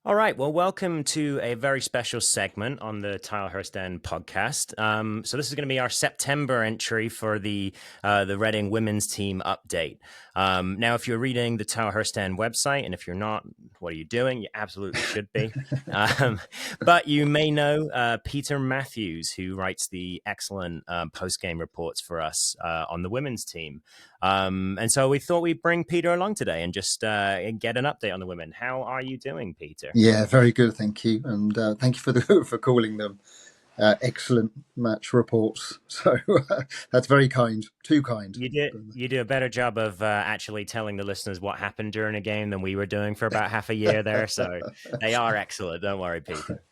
All right. Well, welcome to a very special segment on the Tilehurst End podcast. So this is going to be our September entry for the Reading women's team update. Now, if you're reading the Tilehurst End website, and if you're not, what are you doing? You absolutely should be. Um, but you may know Peter Matthews, who writes the excellent post-game reports for us on the women's team. And so we thought we'd bring Peter along today and just get an update on the women. How are you doing, Peter? Yeah, very good, thank you, and thank you for for calling them excellent match reports. So that's very kind, too kind. You do a better job of actually telling the listeners what happened during a game than we were doing for about half a year there. So they are excellent. Don't worry, Peter.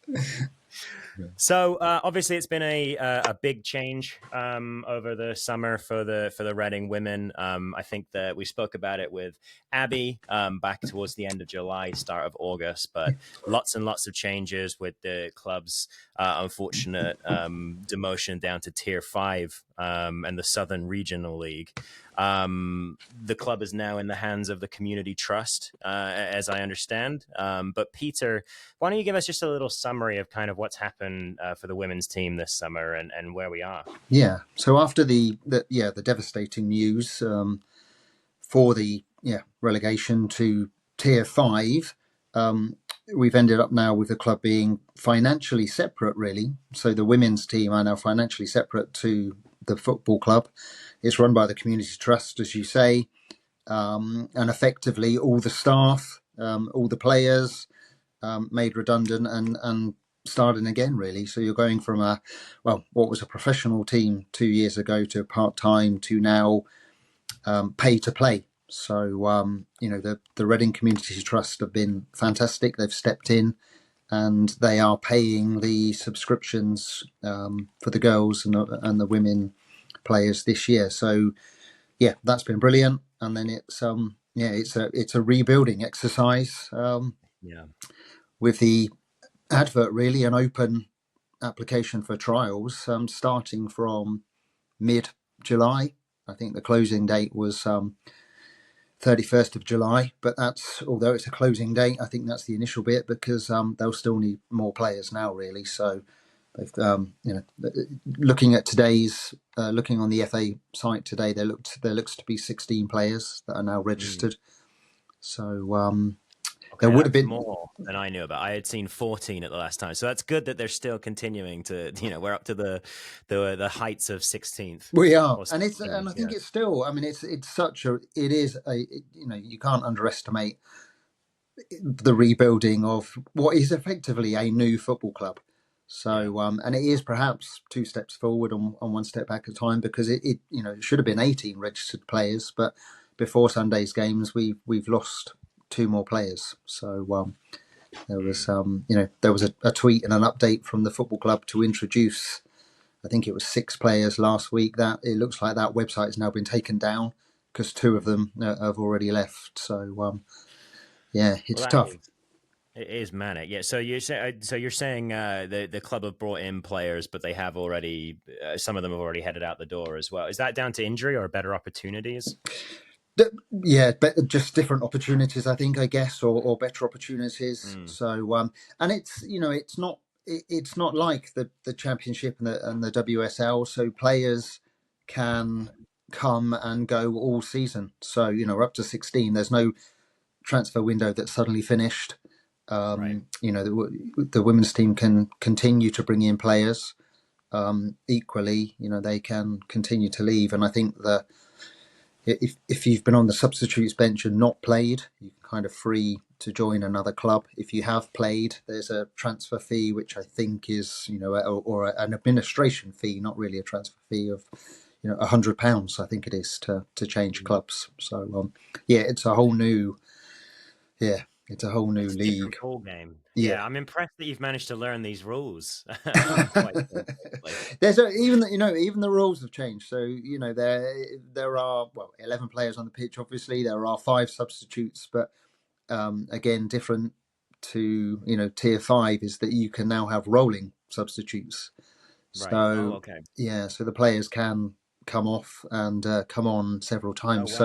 So obviously, it's been a big change over the summer for the Reading women. I think that we spoke about it with Abby back towards the end of July, start of August, but lots and lots of changes with the club's unfortunate demotion down to Tier 5 and the Southern Regional League. The club is now in the hands of the Community Trust, as I understand. But Peter, why don't you give us just a little summary of kind of what's happened for the women's team this summer and where we are? Yeah. So after the devastating news for the relegation to Tier 5, we've ended up now with the club being financially separate, really. So the women's team are now financially separate to the football club. It's run by the Community Trust, as you say, and effectively all the staff, all the players made redundant and starting again, really. So you're going from what was a professional team 2 years ago to part-time to now pay to play. So, the Reading Community Trust have been fantastic. They've stepped in and they are paying the subscriptions for the girls and the women players this year. So, yeah, that's been brilliant. And then it's a rebuilding exercise with the advert, really, an open application for trials starting from mid-July. I think the closing date was 31st of July, but although it's a closing date, I think that's the initial bit because they'll still need more players now, really. So they've, looking at looking on the FA site today, there looks to be 16 players that are now registered. So there would have been more than I knew about. I had seen 14 at the last time, so that's good that they're still continuing to. We're up to the heights of 16th. We are, and I think it's still. I mean, it is you can't underestimate the rebuilding of what is effectively a new football club. So, and it is perhaps 2 steps forward and 1 step back at a time because it should have been 18 registered players, but before Sunday's games, we've lost 2 more players. So there was a tweet and an update from the football club to introduce, I think it was 6 players last week. That it looks like that website has now been taken down because 2 of them have already left. So it's tough. It is manic. Yeah. So you're saying the club have brought in players, but they have already some of them have already headed out the door as well. Is that down to injury or better opportunities? Yeah, but just different opportunities, I think, I guess, or better opportunities. So, and it's not like the Championship and the WSL. So players can come and go all season. So we're up to 16. There's no transfer window that's suddenly finished. Right. The women's team can continue to bring in players. Equally, they can continue to leave, and I think that. If you've been on the substitutes bench and not played, you're kind of free to join another club. If you have played, there's a transfer fee, which I think is, or an administration fee, not really a transfer fee of, £100. I think it is to change clubs. So it's a whole new, it's a whole new league. Ball game. Yeah, I'm impressed that you've managed to learn these rules. There's even the rules have changed. So there are 11 players on the pitch. Obviously, there are 5 substitutes, but again, different to Tier 5 is that you can now have rolling substitutes. Right. So so the players can come off and come on several times.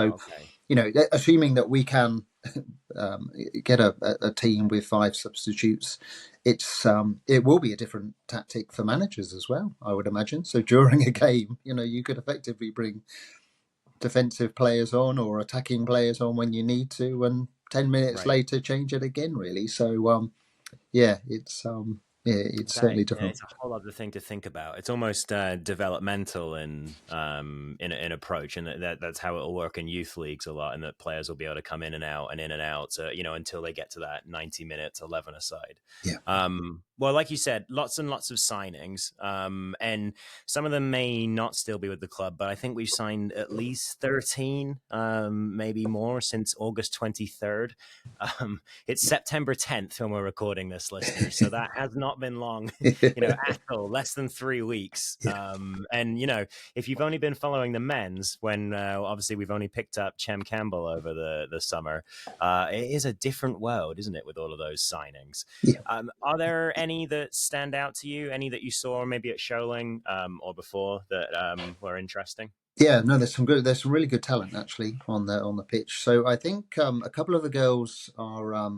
Assuming that we can get a team with 5 substitutes, it will be a different tactic for managers as well, I would imagine. So during a game, you could effectively bring defensive players on or attacking players on when you need to, and 10 minutes Right. later change it again. Really, so yeah, it's That certainly yeah, different. it's a whole other thing to think about. It's almost developmental in approach, and that's how it'll work in youth leagues a lot. And that players will be able to come in and out and in and out, until they get to that 90 minutes, 11 aside. Yeah, Well, like you said, lots and lots of signings, and some of them may not still be with the club, but I think we've signed at least 13, maybe more since August 23rd. It's September 10th when we're recording this, listeners. So that has not been long, at all, less than 3 weeks. yeah, And, if you've only been following the men's, when obviously we've only picked up Chem Campbell over the summer, it is a different world, isn't it, with all of those signings? yeah. Are there any that stand out to you? Any that you saw maybe at Sholing or before that were interesting? Yeah, no, there's some really good talent actually on the pitch. So I think a couple of the girls are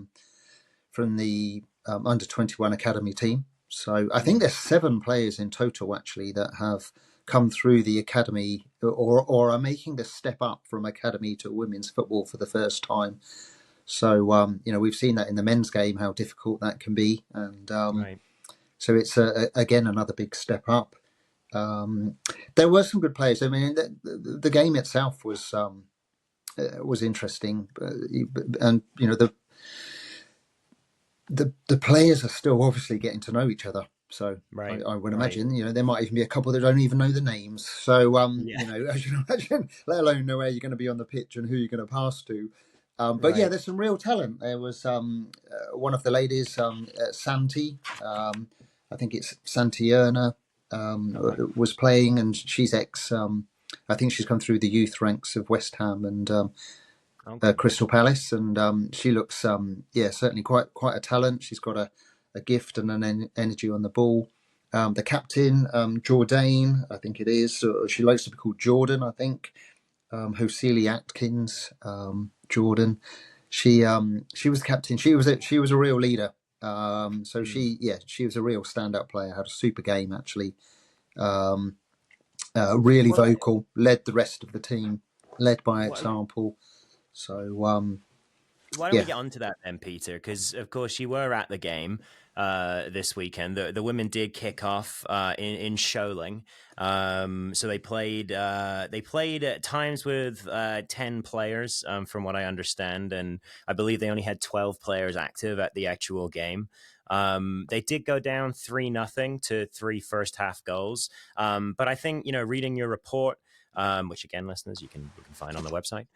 from the under 21 academy team. So I think Mm, there's 7 players in total actually that have come through the academy or are making the step up from academy to women's football for the first time. So we've seen that in the men's game how difficult that can be, and right. so it's again another big step up. There were some good players. I mean, the game itself was interesting, and the players are still obviously getting to know each other. So Right. I would Right. imagine, there might even be a couple that don't even know the names. So Yeah. as you can imagine, let alone know where you're going to be on the pitch and who you're going to pass to. But yeah, Right. there's some real talent. There was one of the ladies, Santi. I think it's Santi Erna, Okay. was playing, and she's ex. I think she's come through the youth ranks of West Ham and Okay. Crystal Palace, and she looks, yeah, certainly quite a talent. She's got a gift and an energy on the ball. The captain, Jourdain, I think it is. She likes to be called Jordan, I think. Hosili Atkins, Jordan. She was the captain. She was a real leader. So Mm. she was a real standout player. Had a super game actually. Um, really Well, vocal. Led the rest of the team. Led by well, example. So why don't we yeah, get onto that then, Peter? Because of course you were at the game this weekend. The women did kick off in Sholing, so they played at times with 10 players, from what I understand, and I believe they only had 12 players active at the actual game. They did go down 3-0 to 3 first half goals, but I think reading your report. Which again, listeners, you can find on the website.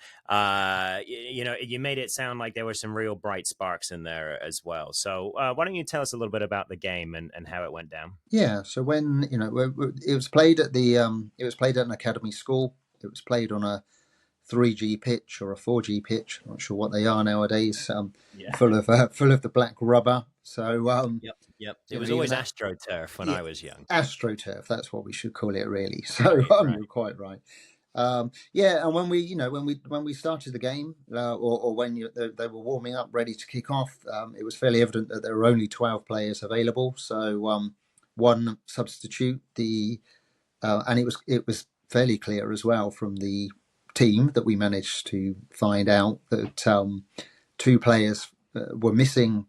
You made it sound like there were some real bright sparks in there as well. So why don't you tell us a little bit about the game and how it went down? yeah. So when it was played at the it was played at an academy school. It was played on a 3G pitch or a 4G pitch. I'm not sure what they are nowadays. Yeah. Full of the black rubber. So Yep. Yep. It was even always that, AstroTurf when yeah, I was young. astroturf. That's what we should call it, really. So Right. Right. you're quite right. Yeah, and when we started the game, or when they were warming up, ready to kick off, it was fairly evident that there were only 12 players available. So one substitute, and it was fairly clear as well from the team that we managed to find out that 2 players were missing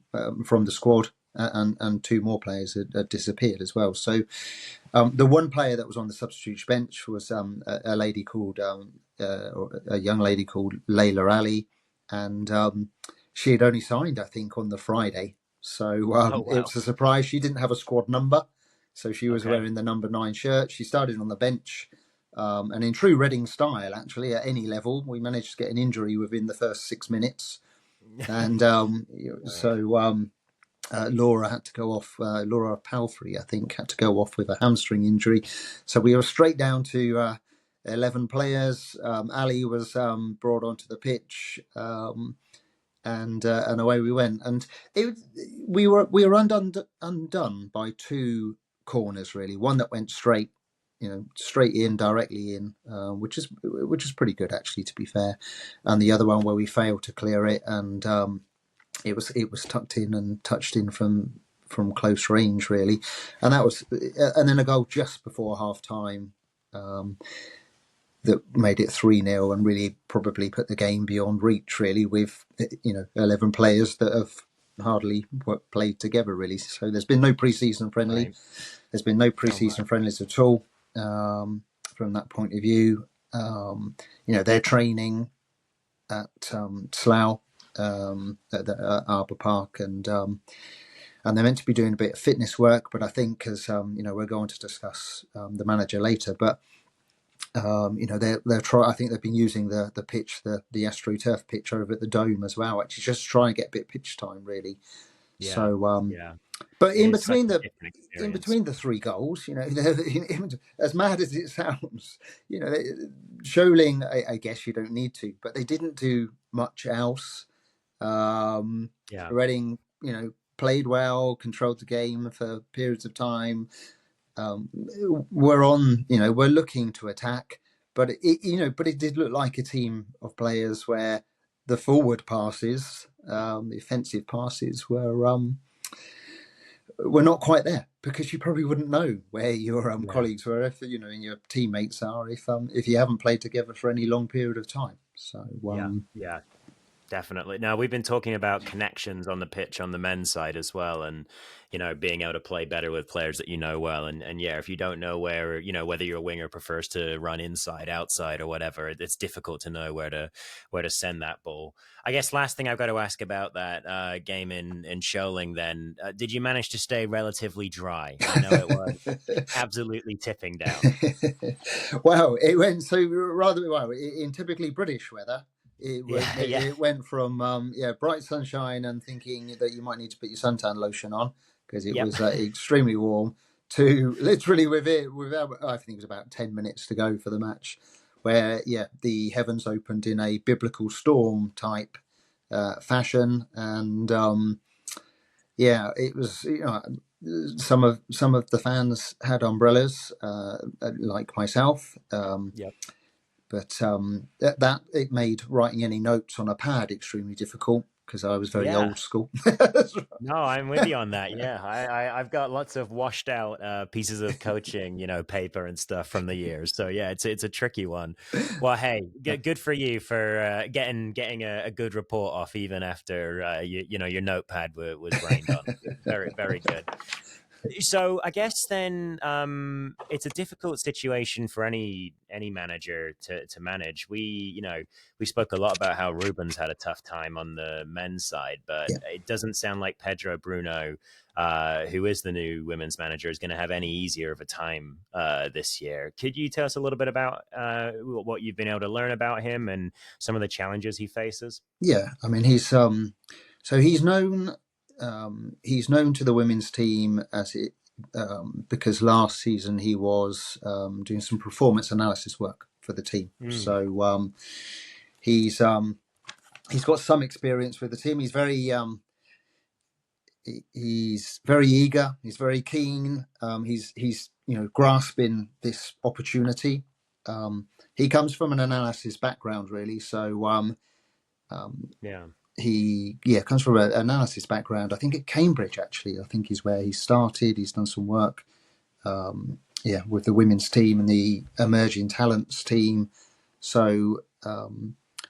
from the squad, and 2 more players had disappeared as well. So the one player that was on the substitute bench was a lady called a young lady called Layla Ali, and she had only signed, I think, on the Friday. So Oh it wow. was a surprise. She didn't have a squad number, so she was Okay. wearing the number 9 shirt. She started on the bench, and in true Reading style, actually, at any level, we managed to get an injury within the first 6 minutes, and Right. so. Laura had to go off. Laura Palfrey, I think, had to go off with a hamstring injury. So we were straight down to 11 players. Ali was brought onto the pitch, and away we went. And it, we were undone by 2 corners really. One that went straight straight in, directly in, which is pretty good actually, to be fair. And the other one where we failed to clear it, and it was tucked in and touched in from close range, really. And that was, and then a goal just before half time. That made it 3-0 and really probably put the game beyond reach, really, with 11 players that have hardly played together, really. So there's been no pre-season friendly. Right. There's been no Oh, pre-season wow. friendlies at all, from that point of view. They're training at Slough, at Arbour Park, and they're meant to be doing a bit of fitness work. But I think, as we're going to discuss the manager later, but they're try. I think they've been using the pitch, the AstroTurf pitch over at the Dome as well, actually, just to try and get a bit of pitch time, really. Yeah. So, Yeah. but It is such a different in experience. between the three goals, as mad as it sounds, Sholing, I guess you don't need to, but they didn't do much else. Yeah. Reading, played well, controlled the game for periods of time. We're looking to attack, but it did look like a team of players where the forward passes, the offensive passes were not quite there, because you probably wouldn't know where your Yeah. colleagues were, if and your teammates are, if you haven't played together for any long period of time. So Yeah. Yeah. Definitely. Now, we've been talking about connections on the pitch on the men's side as well, and being able to play better with players that you know well. And yeah, if you don't know where, whether your winger prefers to run inside, outside, or whatever, it's difficult to know where to send that ball. I guess last thing I've got to ask about that game in Sholing. Then, did you manage to stay relatively dry? I know it was absolutely tipping down. well, it went so rather well in typically British weather. Yeah. Yeah. It went from bright sunshine and thinking that you might need to put your suntan lotion on because it Yep. was extremely warm, to literally without, I think it was about 10 minutes to go for the match, where the heavens opened in a biblical storm type fashion. And it was, some of the fans had umbrellas, like myself. Yep. But that it made writing any notes on a pad extremely difficult, because I was very Yeah. old school. No, I'm with you on that. Yeah, I've got lots of washed out pieces of coaching, paper and stuff from the years. So yeah, it's a tricky one. Well, hey, good for you for getting a good report off even after your notepad was rained on. Very very good. So I guess then it's a difficult situation for any manager to manage. We spoke a lot about how Ruben's had a tough time on the men's side, but Yeah, it doesn't sound like Pedro Bruno, who is the new women's manager, is going to have any easier of a time this year. Could you tell us a little bit about what you've been able to learn about him and some of the challenges he faces? yeah. I mean, he's known, he's known to the women's team as it, because last season he was doing some performance analysis work for the team. Mm, So he's he's got some experience with the team. He's very eager. He's very keen. He's grasping this opportunity. He comes from an analysis background, really. So yeah, he comes from an analysis background. I think at Cambridge, actually. I think is where he started. He's done some work, with the women's team and the emerging talents team. So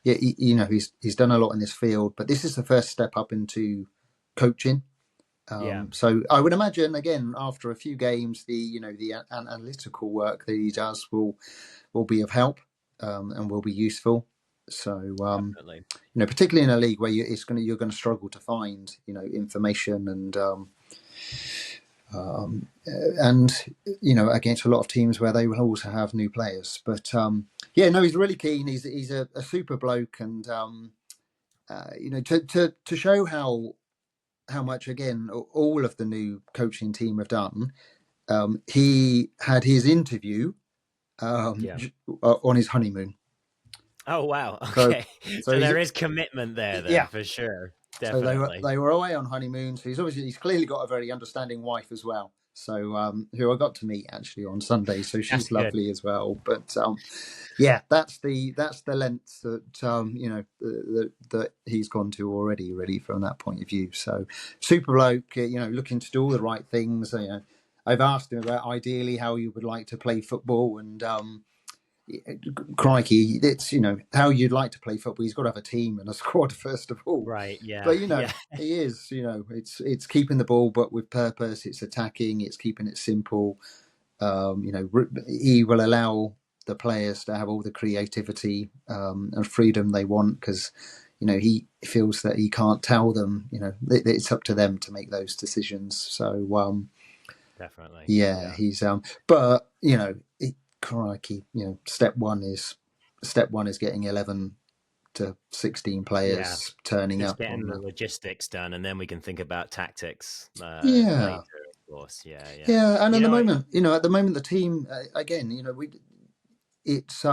he's done a lot in this field. But this is the first step up into coaching. yeah, So I would imagine, again, after a few games, the analytical work that he does will be of help, and will be useful. So definitely. particularly in a league where you're going to struggle to find information, and against a lot of teams where they will also have new players. But no, he's really keen. He's a super bloke, and to show how much, again, all of the new coaching team have done. He had his interview Yeah. on his honeymoon. Oh wow. So, Okay. so So he's there is commitment there then yeah, for sure. So Definitely. they were away on honeymoon. So he's clearly got a very understanding wife as well. So who I got to meet actually on Sunday. So That's she's good. lovely as well. But yeah, that's the length that that he's gone to already, really, from that point of view. So super bloke, looking to do all the right things. I've asked him about ideally how he would like to play football, and crikey, it's how you'd like to play football. He's got to have a team and a squad first of all. Right. Yeah. But Yeah. he is. It's keeping the ball, but with purpose. It's attacking. It's keeping it simple. He will allow the players to have all the creativity and freedom they want, because he feels that he can't tell them. It's up to them to make those decisions. So Definitely. yeah, Yeah. he's but crikey, step one is getting 11 to 16 Yeah. players turning Just up getting on the the. logistics done, and then we can think about tactics Yeah, later. Of course. Yeah. Yeah. yeah, and You know. at the moment, the team again, it's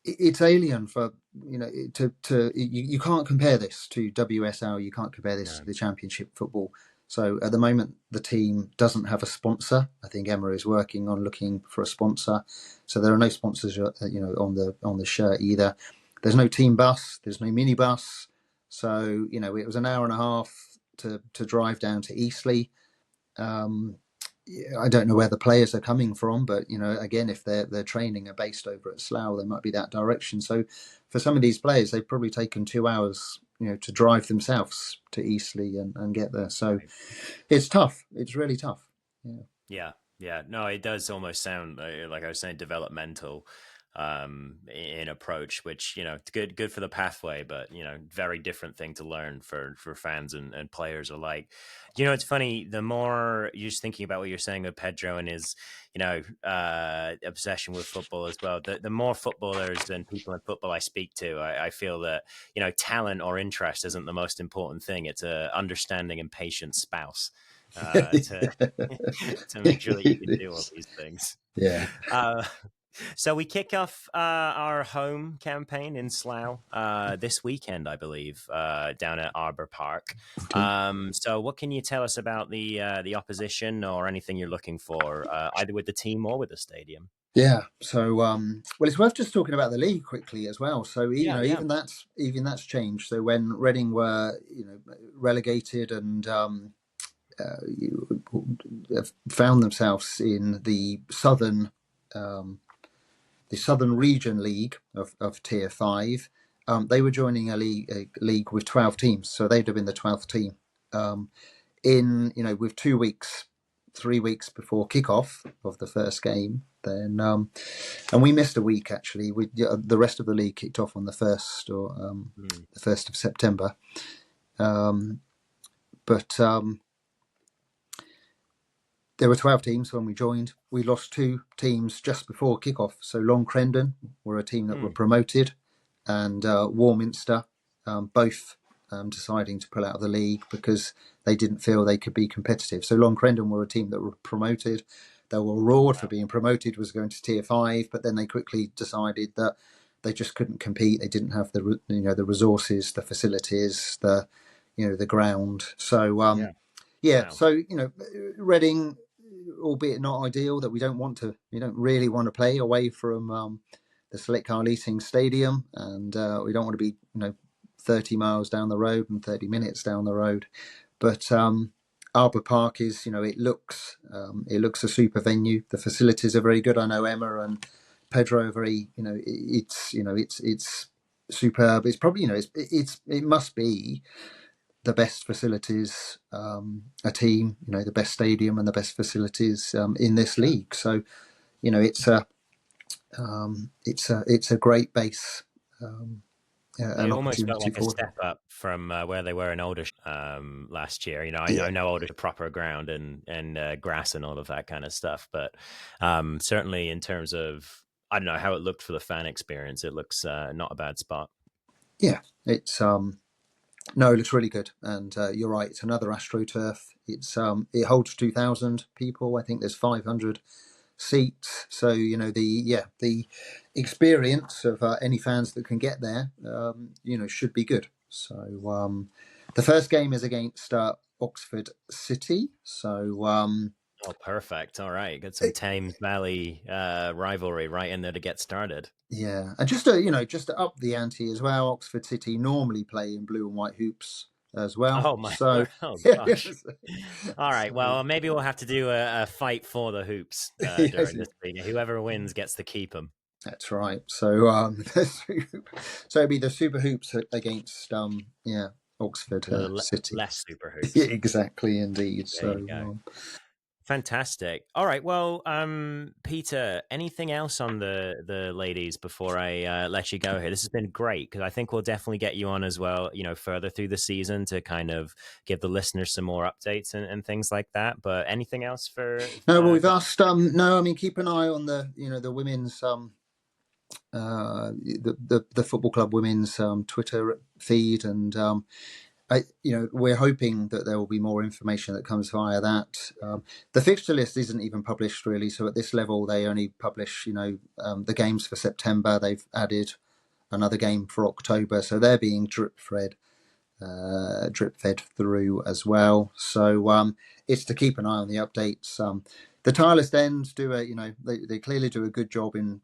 it's alien for you can't compare this to WSL. You can't compare this No. to the Championship football. So at the moment, the team doesn't have a sponsor. I think Emma is working on looking for a sponsor. So there are no sponsors, on the shirt either. There's no team bus. There's no minibus. So it was an hour and a half to drive down to Eastleigh. Um, I don't know where the players are coming from, but again, if their training are based over at Slough, they might be that direction. So for some of these players, they've probably taken 2 hours, to drive themselves to Eastleigh and get there. So Right. it's tough. It's really tough. Yeah. Yeah, yeah. No, it does almost sound like I was saying, developmental in approach, which good for the pathway, but very different thing to learn for fans and players alike. It's funny. The more you're just thinking about what you're saying with Pedro and his obsession with football as well. The more footballers and people in football I speak to, I feel that talent or interest isn't the most important thing. It's a understanding and patient spouse to to make sure that you can do all these things. Yeah. Uh, so we kick off our home campaign in Slough this weekend, I believe, down at Arbor Park. Okay. So what can you tell us about the opposition or anything you're looking for, either with the team or with the stadium? Yeah. So, well, it's worth just talking about the league quickly as well. So, Yeah, yeah. even that's changed. So when Reading were, relegated and found themselves in the Southern Region League of Tier 5. They were joining a league with 12 teams, so they'd have been the 12th team. With 2 weeks, 3 weeks before kickoff of the first game, then and we missed a week actually. The rest of the league kicked off on the first or Mm. the 1st of September, but there were 12 teams when we joined. We lost 2 teams just before kickoff. So Long Crendon were a team that were Mm. promoted, and Warminster, both deciding to pull out of the league because they didn't feel they could be competitive. So Long Crendon were a team that were promoted. They were reward for Wow. being promoted was going to Tier 5, but then they quickly decided that they just couldn't compete. They didn't have the resources, the facilities, the ground. So Yeah. yeah, Wow. so Reading, albeit not ideal, that we don't really want to play away from the Select Car Leasing Stadium, and we don't want to be 30 miles down the road and 30 minutes down the road. But Arbor Park is, it looks a super venue. The facilities are very good. I know Emma and Pedro are very, it's superb. It's probably, it must be the best facilities, a team, the best stadium and the best facilities in this Yeah. league. So it's a great base, It an almost felt opportunity like a for them. step up from where they were in Aldershot last year. Yeah, I know Aldershot proper ground and grass and all of that kind of stuff, but certainly in terms of, I don't know how it looked for the fan experience, it looks not a bad spot. yeah, it's no, it looks really good, and you're right. It's another AstroTurf. It holds 2,000 people. I think there's 500 seats. So the experience of any fans that can get there, should be good. So the first game is against Oxford City. So Oh, perfect. All right. Got some Thames Valley rivalry right in there to get started. yeah, and just to up the ante as well, Oxford City normally play in blue and white hoops as well. Oh my So word. Oh gosh. yes, All right. so Well, maybe we'll have to do a fight for the hoops yes, during this week. Whoever wins gets to keep them. that's right. So so it'd be the Super Hoops against yeah, Oxford The City. less super Yeah, hoops. exactly, indeed. There So you go. Fantastic. All right. Well, Peter, anything else on the ladies before I let you go here? This has been great because I think we'll definitely get you on as well, further through the season to kind of give the listeners some more updates and things like that. But anything else for no, well, we've for asked. No, I mean, keep an eye on the the women's the football club women's Twitter feed, and we're hoping that there will be more information that comes via that. The fixture list isn't even published really, so at this level they only publish the games for September. They've added another game for October, so they're being drip fed through as well. So it's to keep an eye on the updates. The Tilehurst End do they clearly do a good job in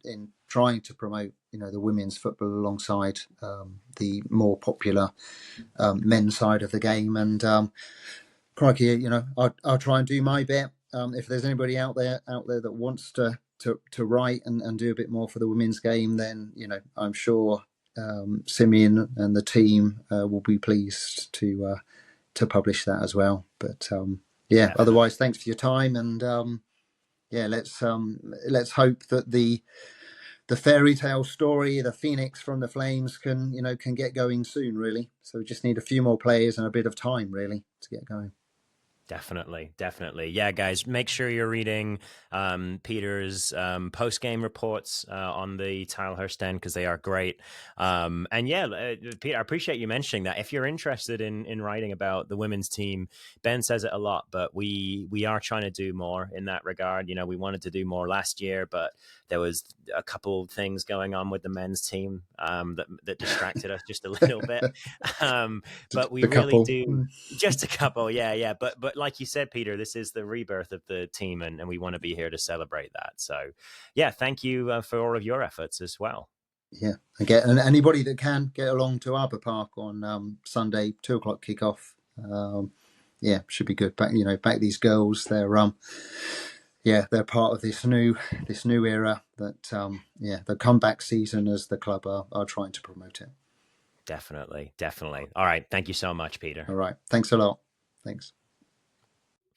trying to promote the women's football alongside the more popular men's side of the game. And crikey, I'll try and do my bit. If there's anybody out there that wants to write and do a bit more for the women's game, then I'm sure Simeon and the team will be pleased to publish that as well. But yeah, definitely. otherwise, thanks for your time, and yeah, let's hope that the fairy tale story, the Phoenix from the Flames, can get going soon. Really, so we just need a few more players and a bit of time, really, to get going. Definitely, definitely. Yeah, guys, make sure you're reading Peter's post game reports on the Tilehurst End because they are great. And yeah, Peter, I appreciate you mentioning that. If you're interested in writing about the women's team, Ben says it a lot, but we are trying to do more in that regard. We wanted to do more last year, but there was a couple things going on with the men's team that distracted us just a little bit. But we The really couple. do. Just a couple, yeah. But like you said, Peter, this is the rebirth of the team, and we want to be here to celebrate that. So, yeah, thank you for all of your efforts as well. Yeah, and anybody that can get along to Arbor Park on Sunday, 2 o'clock kickoff. Yeah, should be good. Back these girls. They're part of this new era that the comeback season as the club are trying to promote it. Definitely. All right. Thank you so much, Peter. All right, thanks a lot. Thanks.